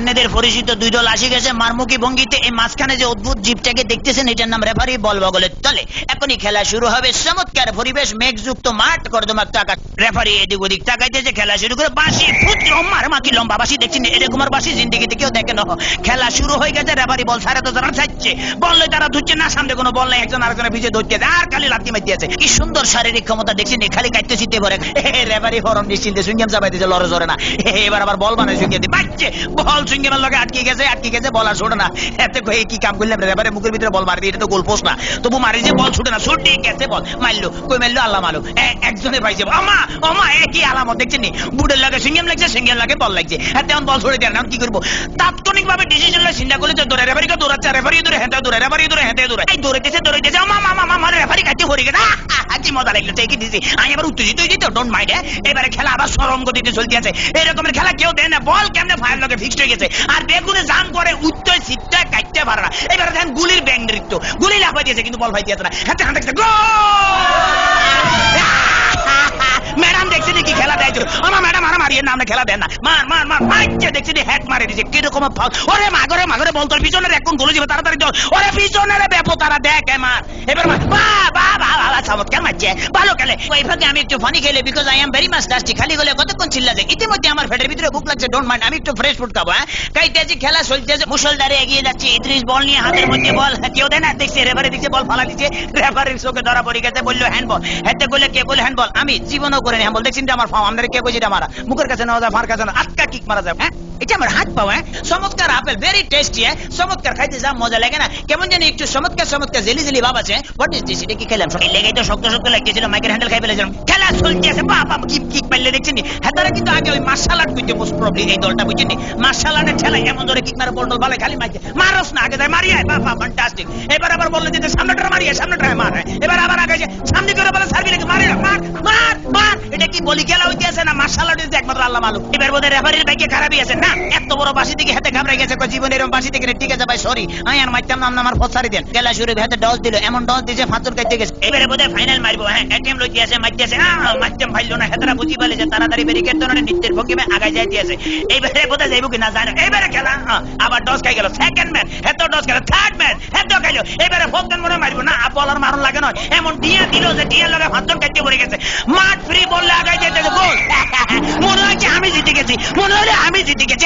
আপনাদের পরিচিত দুই দল আসি গেছে মারমুখী ভঙ্গিতে। এই মাঝখানে যে অদ্ভুত জীবটাকে দেখতেছেন এটার নাম রেফারি, বল বগলের তলে। এখনই খেলা শুরু হবে। চমৎকার পরিবেশ, মেঘযুক্ত মাঠ, কর্দমাক্ত আকাশ। রেফারি এদিক ওদিক তাকাইতেছে, খেলা শুরু করে। বাঁশি পুত্র মারমাকি লম্বা বাঁশি দেখছেন, এরকম আর বাঁশি জিন্দিগিতে কেউ দেখে না। খেলা শুরু হয়ে গেছে। রেফারি বল সাড়ে 10 রান চাইছে। বললে তারা ধুচ্ছে না, সামনে কোনো বল নাই, একজন আরেকজনের পিছিয়ে ধরতে আর খালি লাথি মারতে আছে। কি সুন্দর শারীরিক ক্ষমতা দেখছেন, খালি কাটতে চিতে ভরে। রেফারি হরম নিশ্চিন্তে সুইংগাম চাপাইতেছে, লড়ে জরে না। এবার আবার বল বানায় সুইংগাম দিয়ে বাচ্চে, বল সুইংগামের লগে আটকে গেছে, বল আর ছোটে না। এতে কি কাম করলাম? রেফারি মুখের ভিতরে বল মারি, এটা তো গোল পোস্ট না, তবু মারি যে বল ছুটে না, ছুটে গেছে বল মারলো, কই মারলো আল্লাহ মারলো। একজনে পাইছে আমা আমা, একই আলামত দেখছেন, বুটের লাগে সুইংগাম লাগছে, সিঙ্গেল লাগে বল লাগছে। তেমন বল ছুড়ে দেন, কি করবো? তাৎক্ষণিক ভাবে ডিসিশন লয়, চিন্তা করলে যে দৌড়ে রেফারিকে দৌড়াচ্ছে, রেফারি দৌড়ে হেঁটে দৌড়ে, রেফারি দৌড়ে হেঁটে দৌড়ে, এই দৌড়াইতেছে আমা মামা মামা, রেফারি কাছে হরে গেছে। কি মজা লাগলো, ঠিকই দিছি। আমি এবার উত্তেজিত হয়ে যেত, ডোন্ট মাইন্ড। এবারে খেলা আবার সরম গতিতে চলতে আছে। এরকমের খেলা কেউ দেয় না। বল কেমনে ফায়ার লগে ফিক্সড হয়ে গেছে, আর বেগুনে জাম করে উত্তর সিটটা কাটতে পারে না। এবারে দেখেন গুলির ব্যাং নৃত্য, গুলি লাফাই দিয়েছে কিন্তু বল ফাইতে আছে না। হাতে হাতে ম্যাডাম দেখছি কি খেলা দেয়? আমার ম্যাডাম আর মারিয়ে নাম খেলা দেন না, মার মার মার মারছে, দেখছি হ্যাট মারে দিচ্ছে। কিরকম ওরে মাগরে মাগরে বল তোর পিছনের এখন গোলে যাবে, তাড়াতাড়ি দৌড়। ওরে পিছনের ব্যাপো তারা দেখ, মার এবার মার। চমৎকার মারছে, ভালো খেলে। ওই ভাগে আমি একটু ফানি খেলে, because I am very much dusty. খালি গলে কতক্ষণ চিল্লা যায়। ইতিমধ্যে আমার পেটের ভিতরে ভুক লাগছে, ডোন্ট মাইন্ড। আমি একটু ফ্রেশ ফুড খাবো। কাইতেছি, খেলা চলতেছে, মুসলধারে এগিয়ে যাচ্ছে। ইদ্রিস বল নিয়ে হাতের মধ্যে বল, কেউ দেয় না। দেখছি রেফারি দিচ্ছে, বল ফালা দিচ্ছে। রেফারির চোখে ধরা পড়ে গেছে, বললো হ্যান্ডবল। হেতে বলে কে বলে হ্যান্ডবল? আমি জীবনও করে নি হ্যান্ডবল। দেখছি আমার ফাও, আমাদের কে কইছে এটা মারা, মুখের কাছে নেওয়া যায়, ফার কাছে না, আটকা কিক মারা যায়। এটা আমার হাত পাও। চমৎকার আপেল, ভেরি টেস্টি। চমৎকার, খাইতে যা মজা লাগে না, কেমন জানি একটু চমৎকার চমৎকার জেলি জেলি ভাব আছে। What is this? এটা কি খেলাম? এই লেগেই তো শক্ত শক্ত লাগতেছিল, মাইকের হ্যান্ডেল খাই ফেলেছিলাম। খেলা চলতে আছে, বাবা কিক কিক মারলে দেখছেন। হেতারা কিন্তু আগে ওই মার্শাল আর্ট বুঝতে মোস্ট প্রবলি এই দলটা বুঝছেন। মার্শাল আর্টের ঠেলা এমন ধরে কিক মারে, বল ভালো খালি মারছে, মারস না, আগে যায় মারিয়ে, বাবা ফ্যান্টাস্টিক। এবার আবার বললে যে সামনেটা মারিয়ে, সামনেটা মার। এবার আবার আগে সামনে করে বলে সার্ভি লেগে মারে, মার মার মার। এটা কি বলি খেলা হইতে আছে না মার্শাল আর্টের যে একমাত্র আল্লাহ মালুম। এবার বোধ হয় রেফারির বাইকে খারাপই আছে না, এত বড় বাসি থেকে হাতে ঘাবড়ে গেছে। জীবনে এরকম বাসি থেকে ঠিক আছে ভাই, সরি আমি আর মারতাম না, আমার ফসারি দেন। খেলা শুরু হাতে ডস দিল, এমন ডস দিয়েছে ফাঁচর কাটতে গেছে। এবারে বোধ হয় ফাইনাল মারবো। এটিএম লই দিয়েছে, মারতেছে, মারতাম ফাইল না। হেতারা বুঝি পালে যে তাড়াতাড়ি ব্যারিকেড ধরনের নৃত্যের ভঙ্গিমে আগায় যাই দিয়েছে। এইবারে বোধ হয় যাইব কি না জানো। এবারে খেলা আবার ডস খাই গেল। সেকেন্ড ম্যান হেত ডস খেলো, থার্ড ম্যান হেত খাইলো। এবারে ফোর্থ ম্যান মনে মারবো না, বলার মারণ লাগে নয়, এমন ডিয়া দিল যে ডিয়ার লগে ফাঁচর কাটতে পড়ে গেছে। মাঠ ফ্রি বললে আগায় যেতে গোল। মনে হয় আমি জিতে গেছি, মনে হলে আমি জিতে গেছি।